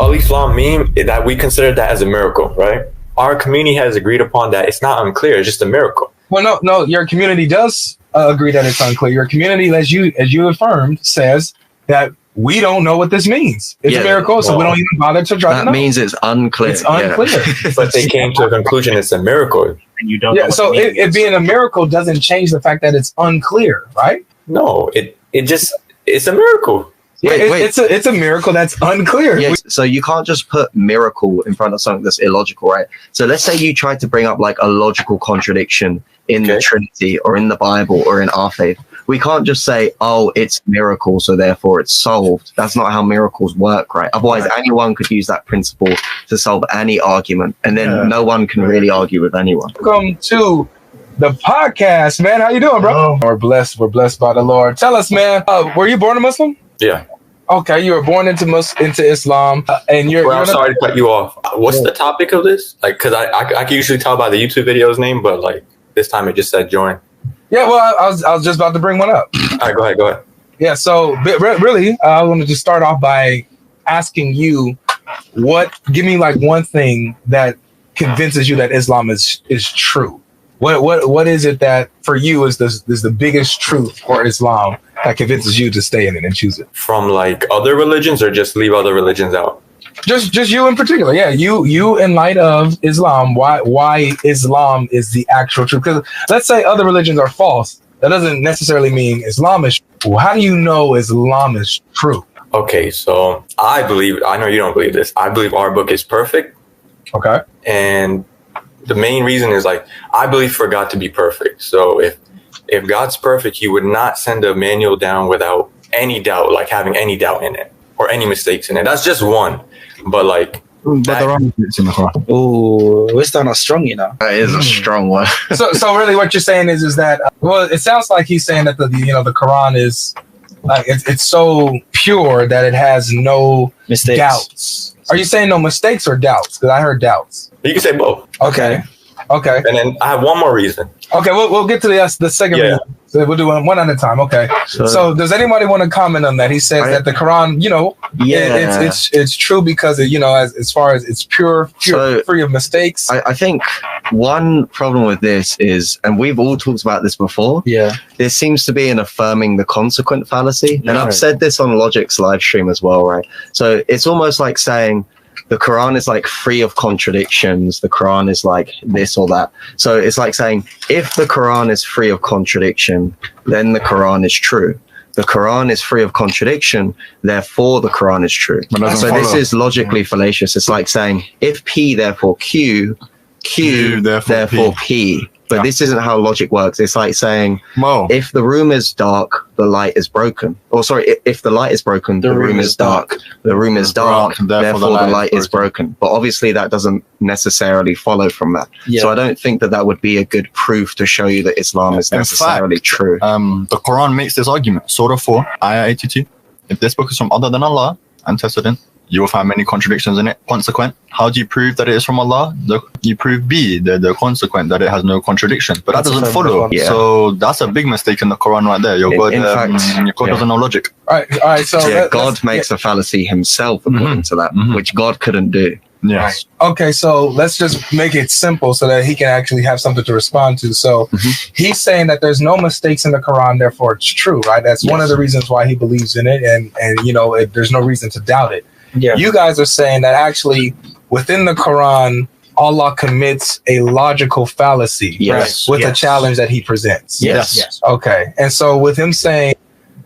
Al-Islam meme, that we consider that as a miracle, right? Our community has agreed upon that it's not unclear, it's just a miracle. Well, no, your community does agree that it's unclear. Your community, as you affirmed, says that we don't know what this means. It's a miracle, so we don't even bother to try to know. That means it's unclear. It's unclear. But they came to a conclusion it's a miracle. And you don't know what so it it being a miracle doesn't change the fact that it's unclear, right? No, it's a miracle. Yeah, it's a miracle that's unclear. Yeah, so you can't just put miracle in front of something that's illogical, right? So let's say you tried to bring up like a logical contradiction in the Trinity or in the Bible or in our faith. We can't just say, oh, it's miracle, so therefore it's solved. That's not how miracles work, right? Otherwise, anyone could use that principle to solve any argument, and then no one can really argue with anyone. Welcome to the podcast, man. How you doing, bro? We're blessed by the Lord. Tell us, man, were you born a Muslim? Yeah. Okay, you were born into Islam, and you're. I'm sorry to cut you off. What's the topic of this? Like, because I can usually tell by the YouTube video's name, but like this time it just said join. Yeah, well, I was just about to bring one up. All right, go ahead. Yeah, so really, I wanted to start off by asking you, give me like one thing that convinces you that Islam is true. What is it that for you is the biggest truth for Islam that convinces you to stay in it and choose it? From like other religions, or just leave other religions out? Just you in particular. Yeah, you in light of Islam, why Islam is the actual truth? Because let's say other religions are false. That doesn't necessarily mean Islam is true. How do you know Islam is true? Okay, so I know you don't believe this. I believe our book is perfect. Okay. And the main reason is like, I believe for God to be perfect. So if God's perfect, he would not send a manual down without any doubt, like having any doubt in it or any mistakes in it. That's just one. But like, there are mistakes in the Quran. Oh, we're starting off strong, you know. That is a strong one. so really what you're saying is that, well, it sounds like he's saying that the Quran is like, it's so pure that it has no Mistakes. doubts. Are you saying no mistakes or doubts? Because I heard doubts. you can say both. Okay. And then I have one more reason. Okay, we'll get to the second reason. So we'll do one at a time. Okay. So does anybody want to comment on that? He says that the Quran, it's true because as far as it's pure, free of mistakes. I think one problem with this is, and we've all talked about this before. Yeah. There seems to be an affirming the consequent fallacy, and I've said this on Logic's live stream as well, right? So it's almost like saying the Quran is like free of contradictions. The Quran is like this or that. So it's like saying, if the Quran is free of contradiction, then the Quran is true. The Quran is free of contradiction, therefore the Quran is true. So this is logically fallacious. It's like saying, if P, therefore Q, therefore P. But this isn't how logic works. It's like saying, if the room is dark, the light is broken. Or sorry, if the light is broken, the room is dark. The room is dark, therefore the light is broken. But obviously that doesn't necessarily follow from that. So I don't think that would be a good proof to show you that Islam is necessarily true. The Quran makes this argument. Surah 4, Ayah 82. If this book is from other than Allah, antecedent, you will find many contradictions in it. Consequent, how do you prove that it is from Allah? You prove B, the consequent, that it has no contradiction. But that doesn't follow. Yeah. So that's a big mistake in the Quran right there. Your God doesn't know logic. All right. So God makes a fallacy himself according to that, which God couldn't do. Yes. Okay, so let's just make it simple so that he can actually have something to respond to. So he's saying that there's no mistakes in the Quran, therefore it's true, right? That's one of the reasons why he believes in it, and there's no reason to doubt it. Yeah. You guys are saying that actually within the Quran, Allah commits a logical fallacy with the challenge that he presents. Yes. Okay. And so with him saying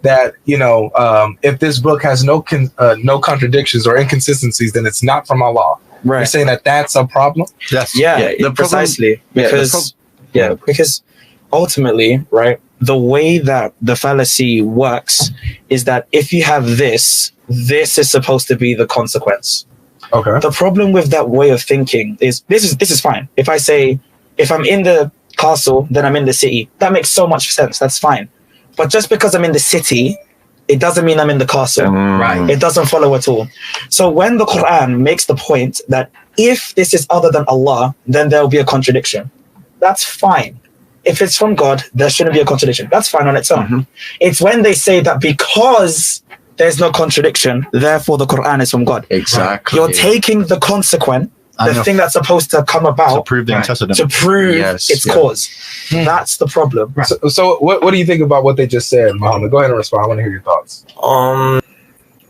that, if this book has no contradictions or inconsistencies, then it's not from Allah. Right. You're saying that that's a problem? Yes. Yeah, precisely. Because ultimately, right, the way that the fallacy works is that if you have this is supposed to be the consequence. Okay. The problem with that way of thinking is this is fine. If I say, if I'm in the castle, then I'm in the city, that makes so much sense. That's fine. But just because I'm in the city, it doesn't mean I'm in the castle. Right. It doesn't follow at all. So when the Quran makes the point that if this is other than Allah, then there will be a contradiction. That's fine. If it's from God, there shouldn't be a contradiction. That's fine on its own. It's when they say that because there's no contradiction, therefore the Quran is from God. Exactly. You're taking the consequent, And the thing that's supposed to come to about prove the antecedent. to prove Yes, its yeah. cause. That's the problem. So what do you think about what they just said, Muhammad? Go ahead and respond. I want to hear your thoughts.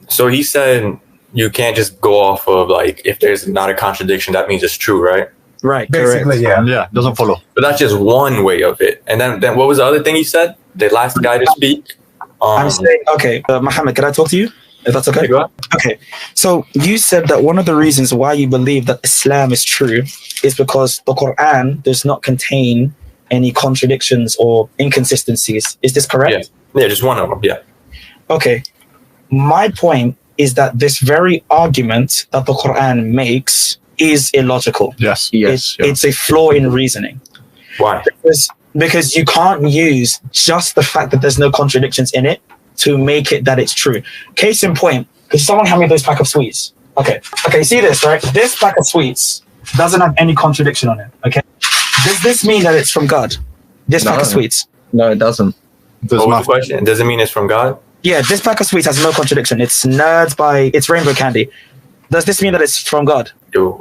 So he said you can't just go off of like if there's not a contradiction, that means it's true, right? Right. Basically, yeah. Yeah, doesn't follow. But that's just one way of it. And then what was the other thing he said? The last guy to speak. I'm saying, okay, Muhammad, can I talk to you? If that's okay? Go ahead. Okay. So you said that one of the reasons why you believe that Islam is true is because the Quran does not contain any contradictions or inconsistencies. Is this correct? Yeah, just one of them. Yeah. Okay. My point is that this very argument that the Quran makes is illogical. Yes. Yes. It's a flaw in reasoning. Why? Because you can't use just the fact that there's no contradictions in it to make it that it's true. Case in point, could someone hand me those pack of sweets? Okay, see this, right? This pack of sweets doesn't have any contradiction on it, okay? Does this mean that it's from God? This pack of sweets? No, it doesn't. What was the question? Does it mean it's from God? Yeah, this pack of sweets has no contradiction. It's it's rainbow candy. Does this mean that it's from God?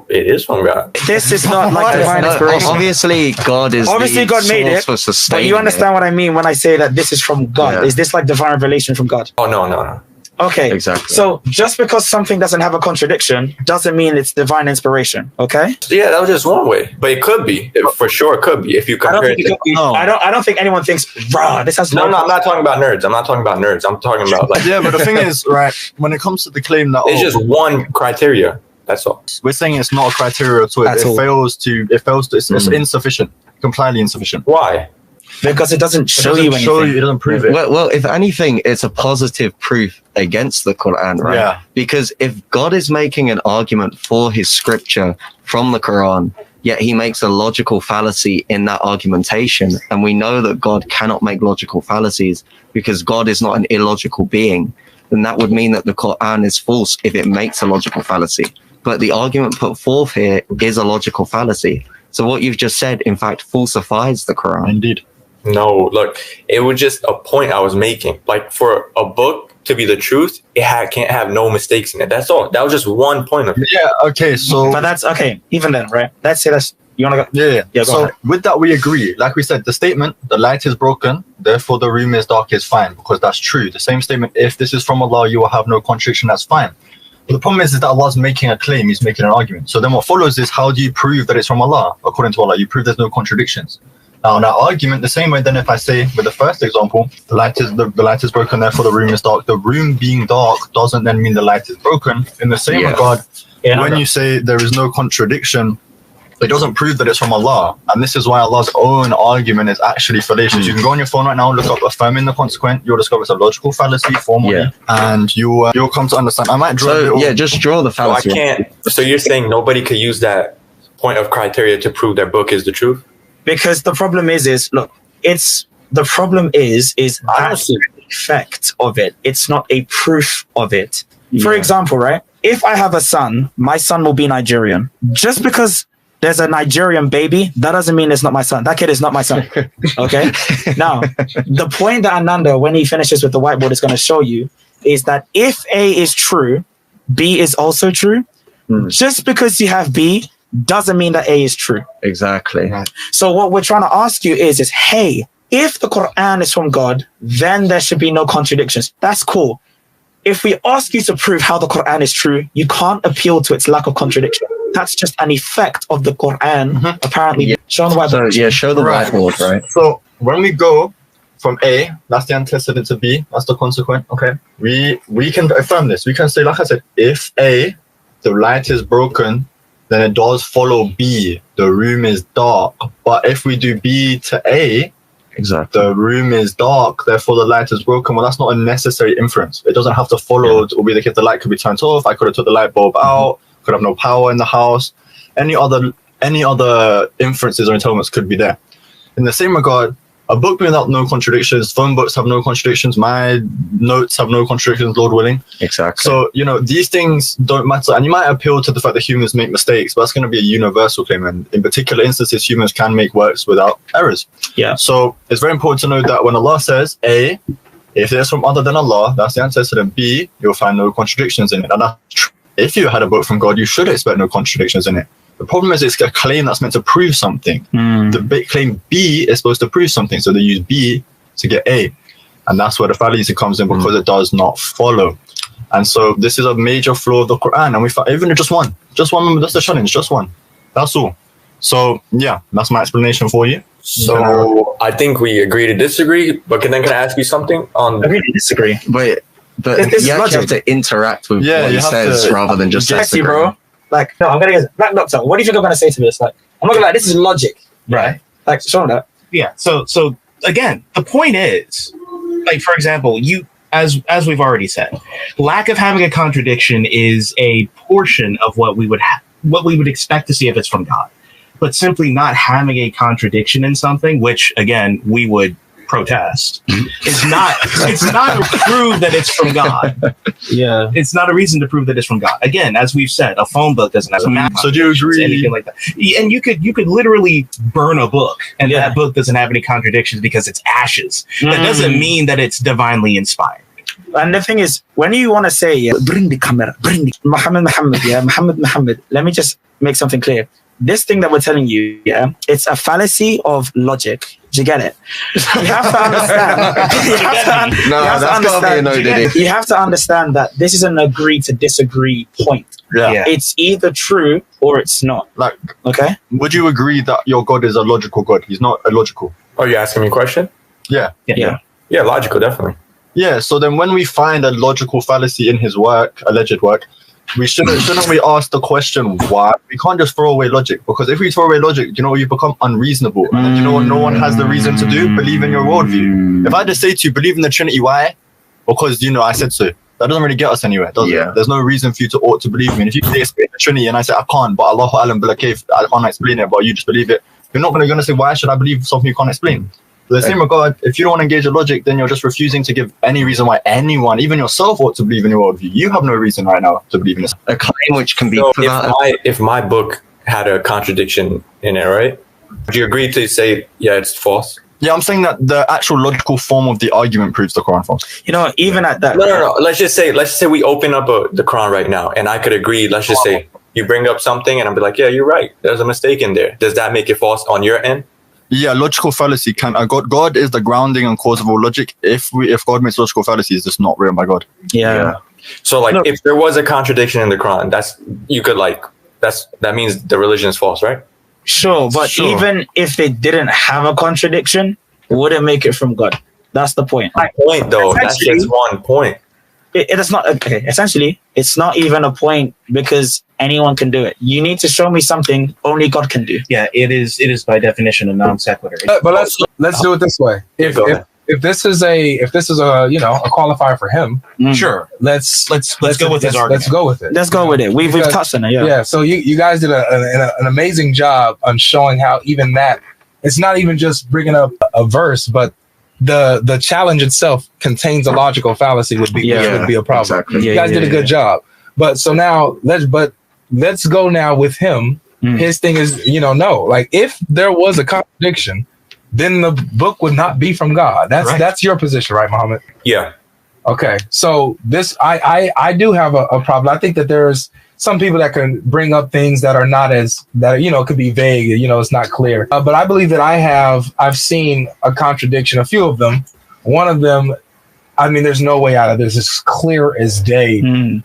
It is from God. This is not like divine No, inspiration. obviously, God is Obviously, the God made source it, for But sustaining you understand it. what I mean when I say that this is from God. Yeah. Is this like divine revelation from God? Oh no. Okay. Exactly. So just because something doesn't have a contradiction doesn't mean it's divine inspiration. Okay. So yeah, that was just one way, but it could be. For sure, it could be if you I don't compare think it. it could be. No. I don't think anyone thinks, "Rah, this has No, I'm not talking about nerds. I'm not talking about nerds. I'm talking about like Yeah, but the thing is, right, when it comes to the claim that it's just one criteria. That's all. we're saying it's not a criteria at all. At all. It fails to. It's insufficient. Completely insufficient. Why? because it doesn't show It you doesn't anything. It doesn't prove it. Well, if anything, it's a positive proof against the Quran, right? Yeah. Because if God is making an argument for his scripture from the Quran, yet he makes a logical fallacy in that argumentation, and we know that God cannot make logical fallacies because God is not an illogical being, then that would mean that the Quran is false if it makes a logical fallacy. But the argument put forth here is a logical fallacy. So what you've just said, in fact, falsifies the Quran. Indeed. No, look, it was just a point I was making. Like, for a book to be the truth, can't have no mistakes in it. That's all. That was just one point of it. Yeah. Okay. So. But that's okay. Even then, right? Let's say that's you want to go. Yeah. Yeah, go So ahead. with that, we agree. Like we said, the statement, the light is broken, therefore the room is dark, is fine, because that's true. The same statement, if this is from Allah, you will have no contradiction, that's fine. But the problem is that Allah's making a claim, he's making an argument. So then what follows is, how do you prove that it's from Allah? According to Allah, you prove there's no contradictions. Now, that argument, the same way then if I say, with the first example, the light is broken, therefore the room is dark. The room being dark doesn't then mean the light is broken. In the same regard, when you say there is no contradiction, it doesn't prove that it's from Allah. And this is why Allah's own argument is actually fallacious. You can go on your phone right now, look up affirming the consequent, you'll discover it's a logical fallacy formally, and you'll come to understand. I might draw a little, just draw the So I fallacy. can't. So you're saying nobody could use that point of criteria to prove their book is the truth? Because the problem is look, it's the problem is that's the effect of it. It's not a proof of it. For example, right? If I have a son, my son will be Nigerian. Just because there's a Nigerian baby, that doesn't mean it's not my son. That kid is not my son. Okay? Now, the point that Ananda, when he finishes with the whiteboard, is going to show you is that if A is true, B is also true. Just because you have B doesn't mean that A is true. Exactly. So what we're trying to ask you is hey, if the Quran is from God, then there should be no contradictions. That's cool. If we ask you to prove how the Quran is true, you can't appeal to its lack of contradiction. That's just an effect of the Quran, apparently. Yeah. Show the whiteboard. Show the whiteboard, right? So when we go from A, that's the antecedent, to B, that's the consequent. Okay, we can affirm this. We can say, like I said, if A, the light is broken, then it does follow B, the room is dark. But if we do B to A, Exactly. the room is dark, therefore the light is broken. Well, that's not a necessary inference. It doesn't have to follow or be the case the light could be turned off. I could have took the light bulb out, could have no power in the house. Any other inferences or intelligence could be there. In the same regard, a book without no contradictions, phone books have no contradictions, my notes have no contradictions, Lord willing. Exactly. So, these things don't matter. And you might appeal to the fact that humans make mistakes, but that's going to be a universal claim. And in particular instances, humans can make works without errors. Yeah. So it's very important to know that when Allah says A, If it's from other than Allah, that's the antecedent. B, you'll find no contradictions in it. And that's true. If you had a book from God, you should expect no contradictions in it. The problem is it's a claim that's meant to prove something. The claim B is supposed to prove something, so they use B to get A. And that's where the fallacy comes in, because it does not follow. And so this is a major flaw of the Quran. And we find even just one, that's the challenge, just one. That's all. So yeah, that's my explanation for you. So I think we agree to disagree, but can I ask you something on? Agree to disagree. But This you is actually have logic. to interact with Yeah, what you he have says to- rather than just Jesse, disagree. bro. Like, no, I'm gonna get Black Doctor. What do you think I'm gonna say to this? Like, I'm not gonna lie. This is logic, Right. like, show that. Yeah. So again, the point is, like, for example, as we've already said, lack of having a contradiction is a portion of what we would expect to see if it's from God. But simply not having a contradiction in something, which again we would protest, it's not a proof that it's from God. Yeah. It's not a reason to prove that it's from God. Again, as we've said, a phone book doesn't have a map. So do you agree? Anything like that. And you could literally burn a book and that book doesn't have any contradictions because it's ashes. That doesn't mean that it's divinely inspired. And the thing is, when you want to say, yeah, bring the camera, bring the Muhammad, yeah, Muhammad, let me just make something clear. This thing that we're telling you, yeah, it's a fallacy of logic. Do you get it? You have to understand. You have to understand that this is an agree to disagree point. Yeah. It's either true or it's not. Like, Okay? would you agree that your God is a logical God? He's not illogical. Oh, you asking me a question? Yeah. Yeah. Yeah, logical, definitely. Yeah. So then when we find a logical fallacy in his work, alleged work, we shouldn't we ask the question why? We can't just throw away logic, because if we throw away logic, you become unreasonable. And you know what no one has the reason to do? Believe in your worldview. If I just say to you, believe in the Trinity, why? Because I said so. That doesn't really get us anywhere, does it? There's no reason for you to ought to believe me. And if you say explain the Trinity and I say I can't, but Allahu Alam bila kayf, I can't explain it, but you just believe it, you're not gonna say why should I believe something you can't explain? So the same regard, if you don't want to engage in logic, then you're just refusing to give any reason why anyone, even yourself, ought to believe in your worldview. You have no reason right now to believe in this. A claim which can be So put out. if my book had a contradiction in it, right? Would you agree to say, yeah, it's false? Yeah, I'm saying that the actual logical form of the argument proves the Quran false. Even at that. No. Let's just say we open up the Quran right now, and I could agree. Let's just say you bring up something, and I'll be like, yeah, you're right. There's a mistake in there. Does that make it false on your end? Yeah, logical fallacy can. God is the grounding and cause of all logic. If God makes logical fallacies, it's not written by God. Yeah. So if there was a contradiction in the Quran, that means the religion is false, right? Sure, but even if they didn't have a contradiction, wouldn't make it from God. That's the point. Point though. That's just one point. It is not okay. Essentially, it's not even a point because anyone can do it. You need to show me something only God can do. Yeah, it is by definition a non sequitur. But let's do it this way. If this is a a qualifier for him, Sure. Let's go with his argument. Let's go with it. Let's go with it. We've touched on it. Yeah. Yeah. So you guys did an amazing job on showing how even that it's not even just bringing up a verse, but the challenge itself contains a logical fallacy would be a problem. Exactly. You guys did a good job. But so now let's go now with him. His thing is, no, like if there was a contradiction, then the book would not be from God. That's your position, right, Muhammad? Yeah. Okay. So this, I do have a problem. I think that there's some people that can bring up things that are not could be vague. It's not clear. But I believe that I've seen a contradiction, a few of them. One of them, I mean, there's no way out of this. It's clear as day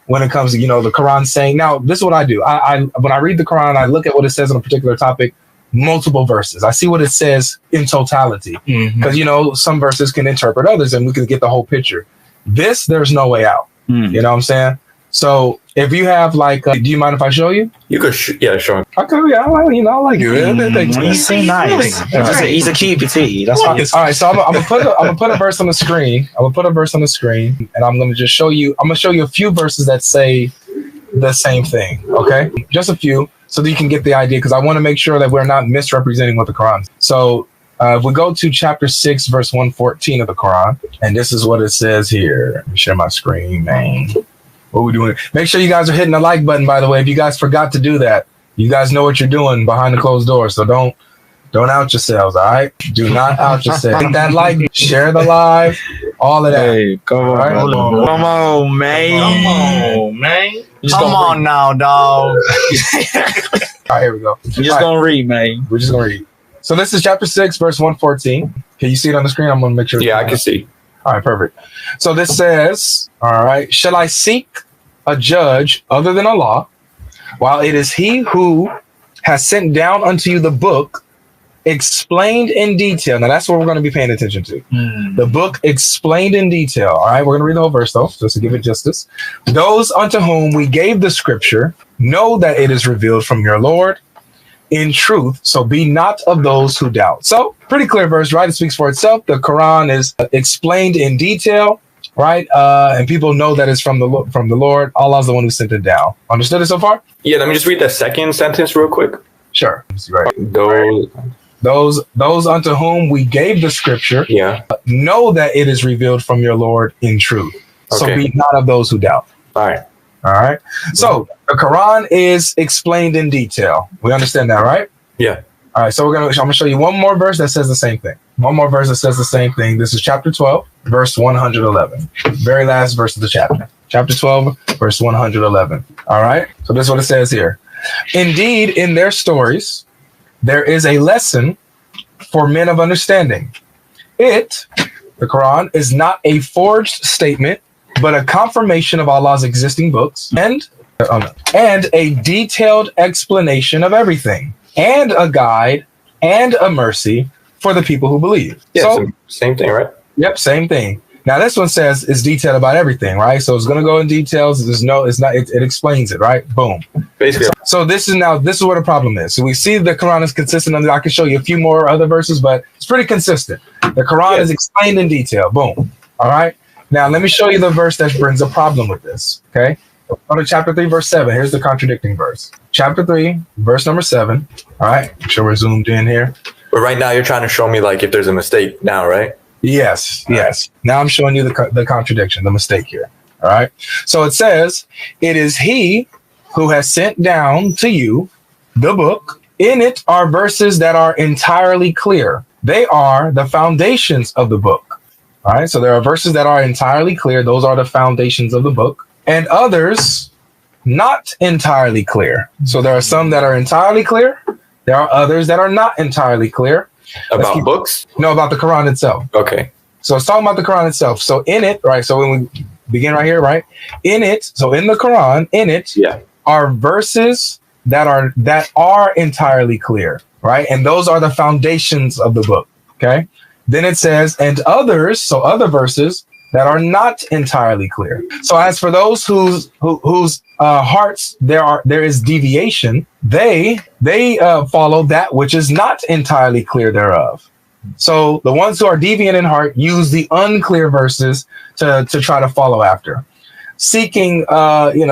when it comes to, the Quran saying. Now, this is what I do. I when I read the Quran, I look at what it says on a particular topic, multiple verses. I see what it says in totality. Because, some verses can interpret others and we can get the whole picture. This, there's no way out. You know what I'm saying? So if you have do you mind if I show you? You could, sure. Okay, yeah, I like it. Thanks, man. He's so nice. He's a cutie. That's why. All right, so I'm gonna put a verse on the screen. And I'm gonna just show you. I'm gonna show you a few verses that say the same thing. Okay, just a few, so that you can get the idea. Because I want to make sure that we're not misrepresenting what the Quran is. So if we go to chapter 6, verse 114 of the Quran, and this is what it says here. Let me share my screen, man. What we doing? Make sure you guys are hitting the like button, by the way. If you guys forgot to do that, you guys know what you're doing behind the closed door. So don't out yourselves, all right? Do not out yourselves. Hit that like, share the live, All of that. Hey, come on, Right? brother. Come on, man. Come on, man. Just Come gonna on now, dog. read. All right, here we go. You're just gonna read, man. We're just gonna read. So this is chapter 6, verse 114. Can you see it on the screen? I'm gonna make sure. Yeah, I can see. All right, perfect. So this says, all right, shall I seek a judge other than Allah, while it is he who has sent down unto you the book explained in detail. Now that's what we're going to be paying attention to. The book explained in detail. All right, we're going to read the whole verse though, just to give it justice. Those unto whom we gave the scripture know that it is revealed from your Lord in truth, so be not of those who doubt. So pretty clear verse, right? It speaks for itself. The Quran is explained in detail, right? And people know that it's from the Lord. Allah's the one who sent it down. Understood it so far? Yeah, let me just read the second sentence real quick. Sure. Let me see, right. Those, Those unto whom we gave the scripture yeah. know that it is revealed from your Lord in truth. So Okay. be not of those who doubt. All right. All right. So the Quran is explained in detail. We understand that, right? Yeah. All right. So I'm gonna show you one more verse that says the same thing. One more verse that says the same thing. This is chapter 12, verse 111. Very last verse of the chapter. Chapter 12, verse 111. All right. So this is what it says here. Indeed, in their stories, there is a lesson for men of understanding. It, the Quran, is not a forged statement, but a confirmation of Allah's existing books and a detailed explanation of everything, and a guide and a mercy for the people who believe. Yeah. So, So, same thing, right? yep, same thing. Now this one says it's detailed about everything, right? So it's going to go in details. It explains it, right? Boom. Basically. So this is where the problem is. So we see the Quran is consistent. And I can show you a few more other verses, but it's pretty consistent. The Quran is explained in detail. Boom. All right. Now let me show you the verse that brings a problem with this. Okay. Go to chapter 3, verse 7. Here's the contradicting verse. Chapter 3, verse number 7. All right. I'm sure we're zoomed in here. But right now, you're trying to show me like if there's a mistake now, right? Yes. Now I'm showing you the contradiction, the mistake here. All right. So it says, it is he who has sent down to you the book. In it are verses that are entirely clear. They are the foundations of the book. All right. So there are verses that are entirely clear. Those are the foundations of the book. And others not entirely clear. So there are some that are entirely clear. There are others that are not entirely clear. About books? No, about the Quran itself. Okay. So it's talking about the Quran itself. So in it, right? So when we begin right here, right? In it, so in the Quran, in it are verses that are entirely clear, right? And those are the foundations of the book. Okay. Then it says, and others, so other verses that are not entirely clear. So as for those whose hearts there is deviation, they follow that which is not entirely clear thereof. So the ones who are deviant in heart use the unclear verses to try to follow after, seeking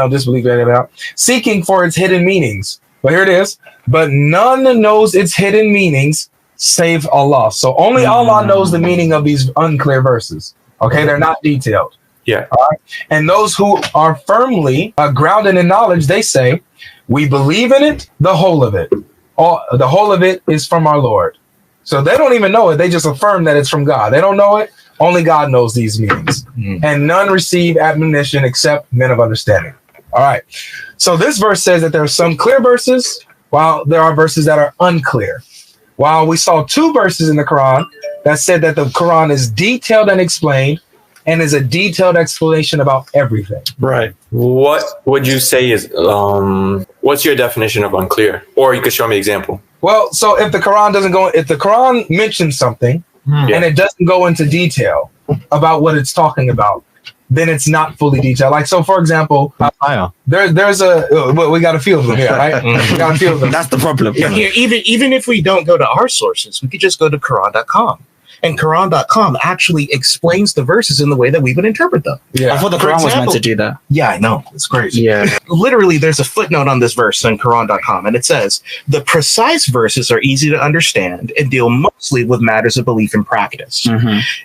disbelief out, seeking for its hidden meanings. But here it is. But none knows its hidden meanings save Allah. So only Allah knows the meaning of these unclear verses. Okay, they're not detailed. Yeah. All right? And those who are firmly grounded in knowledge, they say, we believe in it, the whole of it. The whole of it is from our Lord. So they don't even know it. They just affirm that it's from God. They don't know it. Only God knows these meanings. And none receive admonition except men of understanding. All right. So this verse says that there are some clear verses, while there are verses that are unclear. While we saw 2 verses in the Quran that said that the Quran is detailed and explained and is a detailed explanation about everything. Right. What would you say is, what's your definition of unclear? Or you could show me an example. Well, so if the Quran mentions something and it doesn't go into detail about what it's talking about, then it's not fully detailed. Like, so for example, there's we got a few of them here, right? We got a few of them. That's the problem. Yeah, even if we don't go to our sources, we could just go to Quran.com. And Quran.com actually explains the verses in the way that we would interpret them. Yeah. I thought the For Quran was meant example- to do that. Yeah, I know. It's crazy. Yeah. Literally, there's a footnote on this verse on Quran.com, and it says, the precise verses are easy to understand and deal mostly with matters of belief and practice.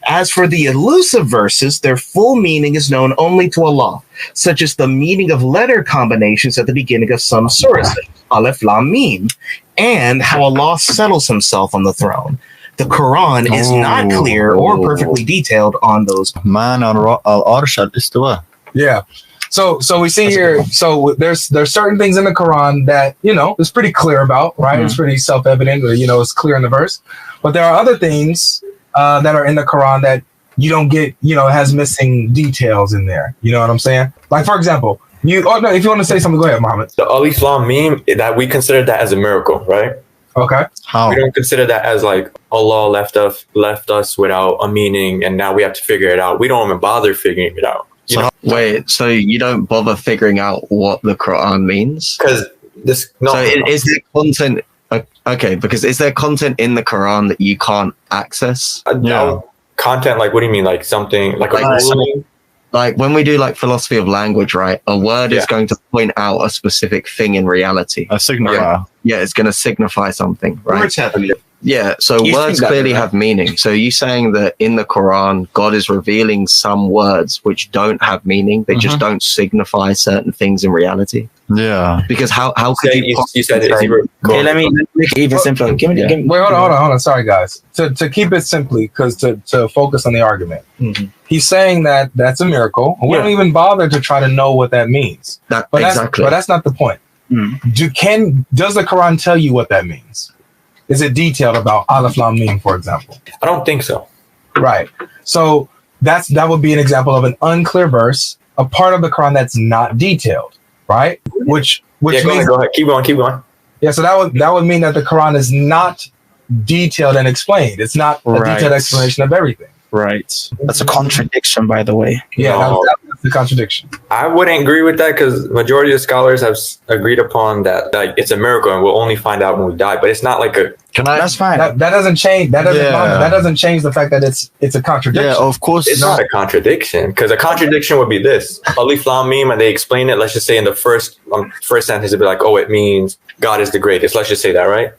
As for the elusive verses, their full meaning is known only to Allah, such as the meaning of letter combinations at the beginning of some surahs, Alif Lam Mim, and how Allah settles himself on the throne. the Quran is not clear or perfectly detailed on those. Man al-Arsh al-Istiwa. Yeah. So we see here. So there's certain things in the Quran that it's pretty clear about, right? It's pretty self-evident, or it's clear in the verse. But there are other things that are in the Quran that you don't get. It has missing details in there. You know what I'm saying? Like, for example, if you want to say something, go ahead, Muhammad. The Alif Lam Mim, that we consider that as a miracle, right? Okay. How? We don't consider that as like Allah left us without a meaning, and now we have to figure it out. We don't even bother figuring it out. Wait, so you don't bother figuring out what the Quran means? Because is there content? Okay, because is there content in the Quran that you can't access? Content, like, what do you mean? Like something like a ruling? Like when we do like philosophy of language, right? A word is going to point out a specific thing in reality. A signifier. Yeah, it's going to signify something, right? Words have meaning. Yeah, so words clearly have meaning. So you saying that in the Quran, God is revealing some words which don't have meaning. They just don't signify certain things in reality. Yeah. Because how could you said it's Okay, let me make it even simpler. Give me. Wait, hold on. Sorry, guys. To keep it simply, because to focus on the argument, he's saying that that's a miracle. We don't even bother to try to know what that means. But that's not the point. Does the Quran tell you what that means? Is it detailed about Alif Lam Mim, for example? I don't think so. Right. So that would be an example of an unclear verse, a part of the Quran that's not detailed, right? Which means go ahead. Keep going. Yeah, so that would mean that the Quran is not detailed and explained. It's not a detailed explanation of everything. Right. That's a contradiction, by the way. Yeah, that's the contradiction. I wouldn't agree with that, because majority of scholars have agreed upon that it's a miracle and we'll only find out when we die. But it's not like a. That's fine. That doesn't change. That doesn't change the fact that it's a contradiction. Yeah, of course. It's not a contradiction, because a contradiction would be this: Alif Lam Mim, and they explain it. Let's just say in the first sentence, it'd be like, "Oh, it means God is the greatest." Let's just say that, right?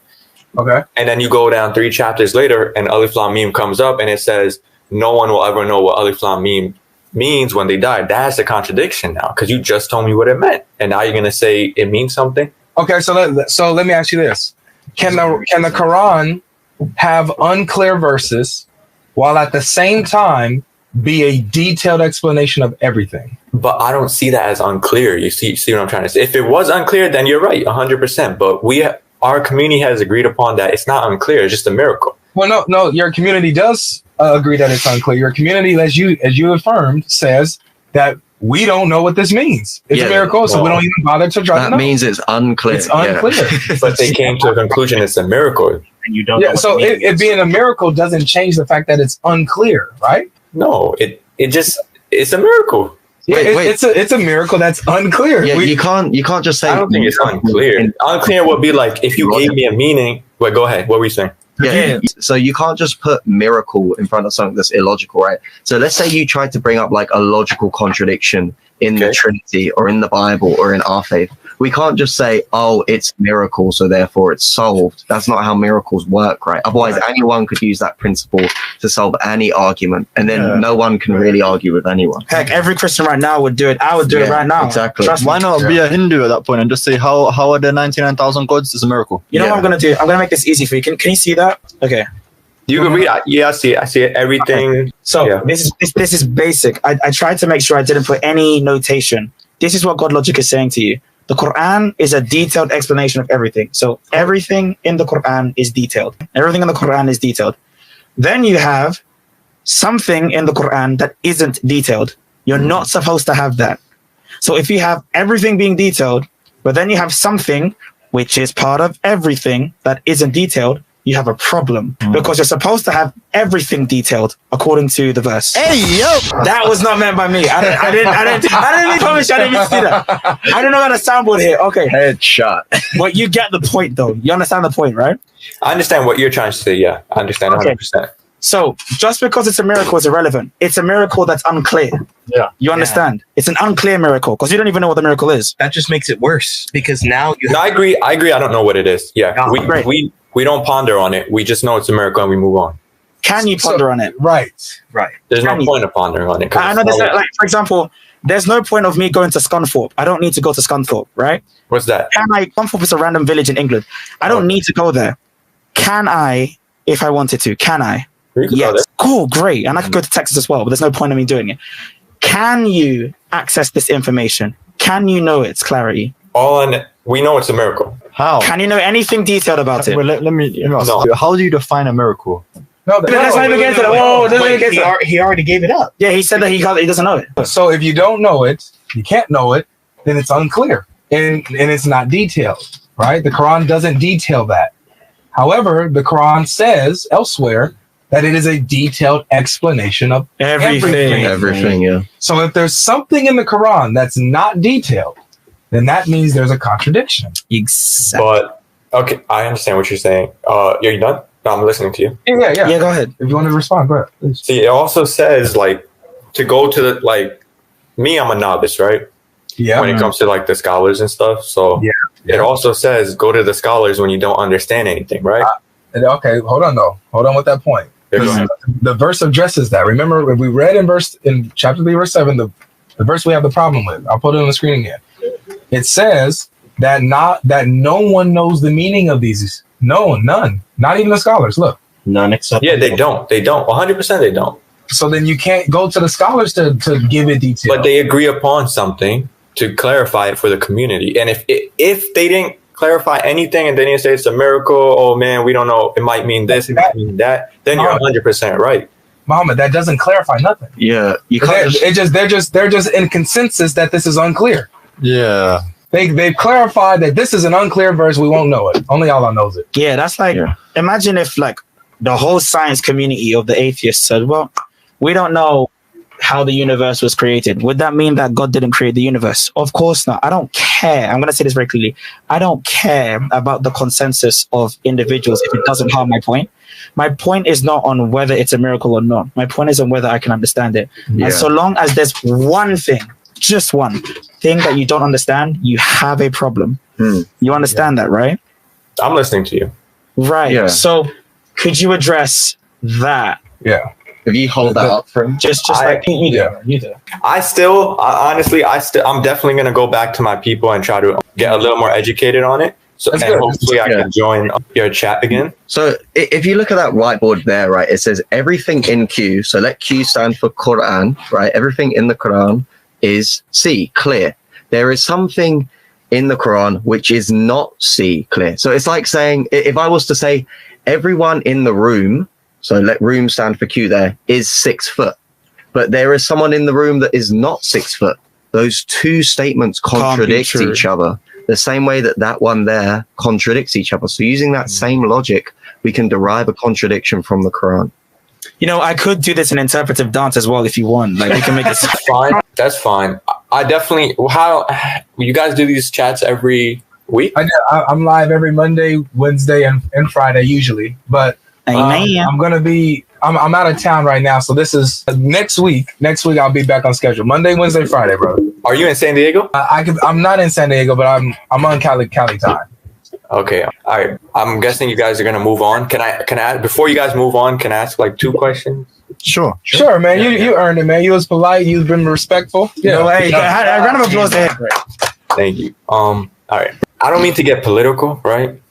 Okay. And then you go down 3 chapters later, and Alif Lam Mim comes up, and it says, "No one will ever know what Alif Lam Mim means when they die." That's a contradiction now, because you just told me what it meant, and now you're gonna say it means something. Okay, so let me ask you this: Can the Quran have unclear verses while at the same time be a detailed explanation of everything? But I don't see that as unclear. You see what I'm trying to say? If it was unclear, then you're right, 100%. But our community has agreed upon that it's not unclear; it's just a miracle. Well, no, your community does agree that it's unclear. Your community, as you affirmed, says that we don't know what this means. It's a miracle, so we don't even bother to try to know. That means it's unclear. It's unclear. But they came to a conclusion it's a miracle. And you don't know what so it being a miracle doesn't change the fact that it's unclear, right? No, it's a miracle. Wait. It's a miracle that's unclear. Yeah, you can't just say. I don't think it's unclear. Unclear would be like if you gave me a meaning. Wait, go ahead. What were you saying? Yeah. So you can't just put miracle in front of something that's illogical, right? So let's say you tried to bring up like a logical contradiction in the Trinity or in the Bible or in our faith. We can't just say, "Oh, it's miracle, so therefore it's solved." That's not how miracles work, right? Otherwise, anyone could use that principle to solve any argument, and then no one can really argue with anyone. Heck, every Christian right now would do it. I would do it right now. Exactly. Why not be a Hindu at that point and just say, "How are there 99,000 gods? It's a miracle." You know what I'm gonna do? I'm gonna make this easy for you. Can you see that? Okay. You can read. Yeah, I see it. Everything. So this is basic. I tried to make sure I didn't put any notation. This is what GodLogic is saying to you. The Quran is a detailed explanation of everything. So everything in the Quran is detailed. Everything in the Quran is detailed. Then you have something in the Quran that isn't detailed. You're not supposed to have that. So if you have everything being detailed, but then you have something which is part of everything that isn't detailed, you have a problem, because you're supposed to have everything detailed according to the verse. Hey, yo! That was not meant by me. I didn't promise you. I didn't see that. I don't know how to soundboard here. Okay. Headshot. But you get the point, though. You understand the point, right? I understand what you're trying to say. Yeah, I understand 100%. So just because it's a miracle is irrelevant. It's a miracle that's unclear. Yeah. You understand? It's an unclear miracle because you don't even know what the miracle is. That just makes it worse because now you. No, I agree. I don't know what it is. Yeah, we don't ponder on it. We just know it's a miracle and we move on. Can you ponder on it? Right. There's no point of pondering on it. I know this. Like, for example, there's no point of me going to Scunthorpe. I don't need to go to Scunthorpe, right? What's that? Scunthorpe is a random village in England. I don't need to go there. Can I if I wanted to? Can I? You can go Yes. there. Cool, great. And I could go to Texas as well, but there's no point in me doing it. Can you access this information? Can you know its clarity? We know it's a miracle. How? Can you know anything detailed about it? Well, let me ask No. you, how do you define a miracle? No, Let's not even get into that. Whoa, let's not even get Wait, into that. he already gave it up. Yeah, he said that he doesn't know it. So if you don't know it, you can't know it, then it's unclear and it's not detailed, right? The Quran doesn't detail that. However, the Quran says elsewhere that it is a detailed explanation of Everything. Everything, yeah. So if there's something in the Quran that's not detailed, then that means there's a contradiction. Exactly. But okay, I understand what you're saying. You done? No, I'm listening to you. Yeah. Yeah, go ahead. If you want to respond, go ahead. Please. See, it also says like to go to the me, I'm a novice, right? Yeah. When it comes to like the scholars and stuff. So Yeah. it also says go to the scholars when you don't understand anything, right? Okay, hold on though. Hold on with that point. Yeah, go ahead. The verse addresses that. Remember, we read in chapter 3, verse 7, the verse we have the problem with. I'll put it on the screen again. It says that no one knows the meaning of these. No, none. Not even the scholars. Look. None except. Yeah, they don't. 100% they don't. So then you can't go to the scholars to give it detail. But they agree upon something to clarify it for the community. And if they didn't clarify anything and then you say it's a miracle, oh man, we don't know, it might mean this, it might mean that, then you're 100% right. Muhammad, that doesn't clarify nothing. Yeah, you can't. They're just in consensus that this is unclear. Yeah. They've clarified that this is an unclear verse. We won't know it. Only Allah knows it. Yeah, that's like, imagine if like the whole science community of the atheists said, well, we don't know how the universe was created. Would that mean that God didn't create the universe? Of course not. I don't care. I'm going to say this very clearly. I don't care about the consensus of individuals if it doesn't harm my point. My point is not on whether it's a miracle or not. My point is on whether I can understand it. Yeah. And so long as there's one thing, just one thing that you don't understand, you have a problem. You understand that, right? I'm listening to you. Right. Yeah. So could you address that? Yeah. If you hold that up for him, Just I- like you do. yeah. You do. I'm definitely going to go back to my people and try to get a little more educated on it. So That's and good. hopefully I Yeah. can join your chat again. so if you look at that whiteboard there, right, it says everything in Q. So let Q stand for Quran, right? Everything in the Quran is C, clear. There is something in the Quran which is not C, clear. So it's like saying, if I was to say everyone in the room, so let room stand for Q there, is 6 foot. But there is someone in the room that is not 6 foot. Those two statements contradict true. each other. The same way that one there contradicts each other. So using that same logic, we can derive a contradiction from the Quran. You know, I could do this in interpretive dance as well if you want. Like we can make this. Fine. That's fine. I definitely, how you guys do these chats every week? I'm live every Monday, Wednesday, and Friday usually. But I'm gonna be. I'm out of town right now, so this is next week. Next week I'll be back on schedule. Monday, Wednesday, Friday, brother. Are you in San Diego? I'm not in San Diego, but I'm on Cali time. Okay. All right. I'm guessing you guys are gonna move on. Can I before you guys move on, can I ask like 2 questions? Sure. Sure, man. You earned it, man. You was polite. You've been respectful. Yeah. No way. A round of applause there. Thank you. All right. I don't mean to get political, right?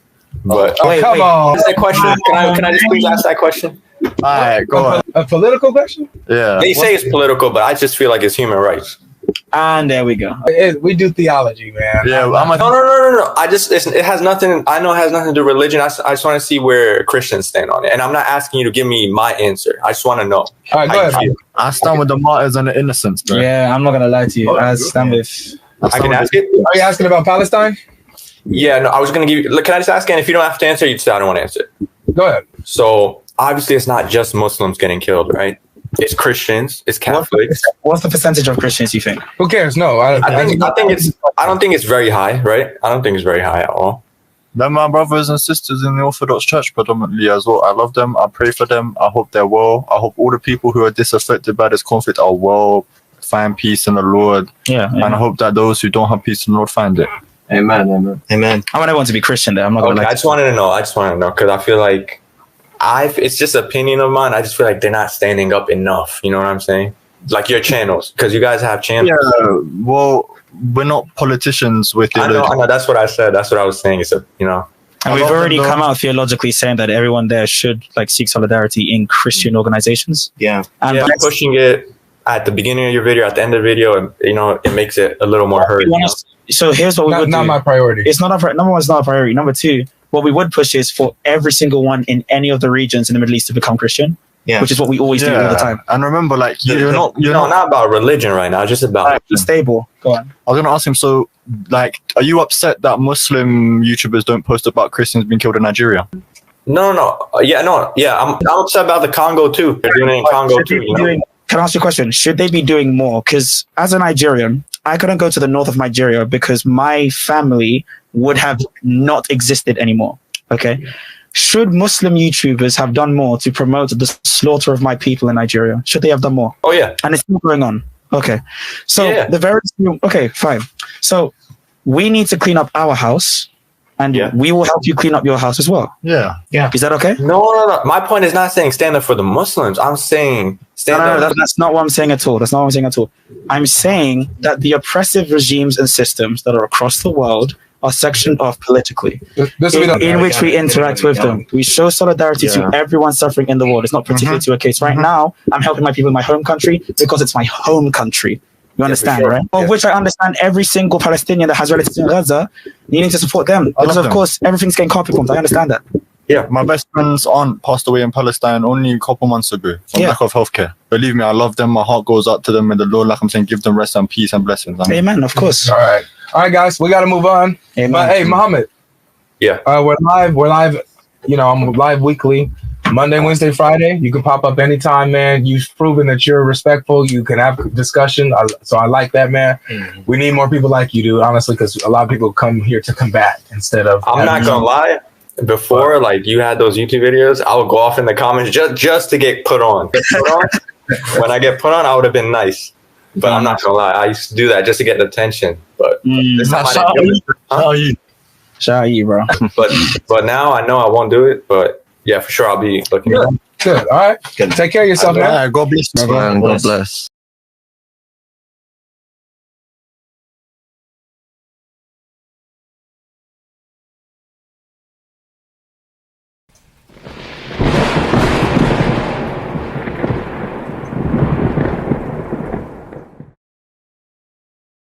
But Oh, Wait, come on. ask that question. Can I just please ask that question? All right, go on. A political question? Yeah. They say it's political, but I just feel like it's human rights. And there we go. We do theology, man. Yeah, I'm a, No. It has nothing. I know it has nothing to do with religion. I just want to see where Christians stand on it, and I'm not asking you to give me my answer. I just want to know. All right, how go you ahead. feel. I stand with the martyrs and the innocents, bro. Yeah, I'm not gonna lie to you. I stand with. I can ask it. Are you asking about Palestine? Yeah, no. I was gonna give you. Look, can I just ask? And if you don't have to answer, you just I don't want to answer. Go ahead. So obviously, it's not just Muslims getting killed, right? It's Christians. It's Catholics. What's the percentage of Christians you think? Who cares? No, I don't think it's very high, right? I don't think it's very high at all. They're my brothers and sisters in the Orthodox Church predominantly as well. I love them. I pray for them. I hope they're well. I hope all the people who are disaffected by this conflict are well, find peace in the Lord. Yeah. And I hope that those who don't have peace in the Lord find it. Amen. Amen. I want everyone to be Christian there. I'm not gonna Okay, lie. I just wanted to know because I feel like it's just an opinion of mine. I just feel like they're not standing up enough. You know what I'm saying? Like your channels, because you guys have channels. Yeah, well, we're not politicians with I theologians. know. That's what I said. That's what I was saying. And we've already come out theologically saying that everyone there should like seek solidarity in Christian organizations. Yeah. And Yeah, pushing it at the beginning of your video, at the end of the video, and it makes it a little more heard. So here's what we would do. Not my priority. It's not number one, it's not a priority. Number two, what we would push is for every single one in any of the regions in the Middle East to become Christian. Yeah. Which is what we always do all the time. And remember, like you're not about religion right now, just about stable. Go on. I was gonna ask him. So, like, are you upset that Muslim YouTubers don't post about Christians being killed in Nigeria? No. I'm upset about the Congo too. They're doing it in Congo too. Can I ask you a question? Should they be doing more? Because as a Nigerian, I couldn't go to the north of Nigeria because my family would have not existed anymore. Okay. Should Muslim YouTubers have done more to promote the slaughter of my people in Nigeria? Should they have done more? Oh, yeah. And it's still going on. Okay. So okay, fine. So we need to clean up our house and we will help you clean up your house as well. Yeah. Is that okay? No. My point is not saying stand up for the Muslims. I'm saying stand up. No, that's not what I'm saying at all. I'm saying that the oppressive regimes and systems that are across the world are sectioned off politically, in which we interact with them. We show solidarity to everyone suffering in the world. It's not particular to a case. Right now, I'm helping my people in my home country because it's my home country. You understand, right? Of which I understand every single Palestinian that has relatives in Gaza needing to support them. Because, of course, everything's getting carpet bombed. I understand that. Yeah, my best friend's aunt passed away in Palestine only a couple months ago from lack of healthcare. Believe me, I love them. My heart goes out to them. And the Lord, like I'm saying, give them rest and peace and blessings. Amen, of course. All right, guys, we got to move on. Amen. But hey, Muhammad. Yeah. We're live. I'm live weekly, Monday, Wednesday, Friday. You can pop up anytime, man. You've proven that you're respectful. You can have discussion. So I like that, man. We need more people like you, dude, honestly, because a lot of people come here to combat instead of. I'm not going to lie. Before, like, you had those YouTube videos, I would go off in the comments just to get put on. When I get put on, I would have been nice. But I'm not gonna lie, I used to do that just to get the attention. But this time Shout out you, bro. but now I know I won't do it. But yeah, for sure I'll be looking. Good. All right. Take care of yourself, man. God bless. God bless.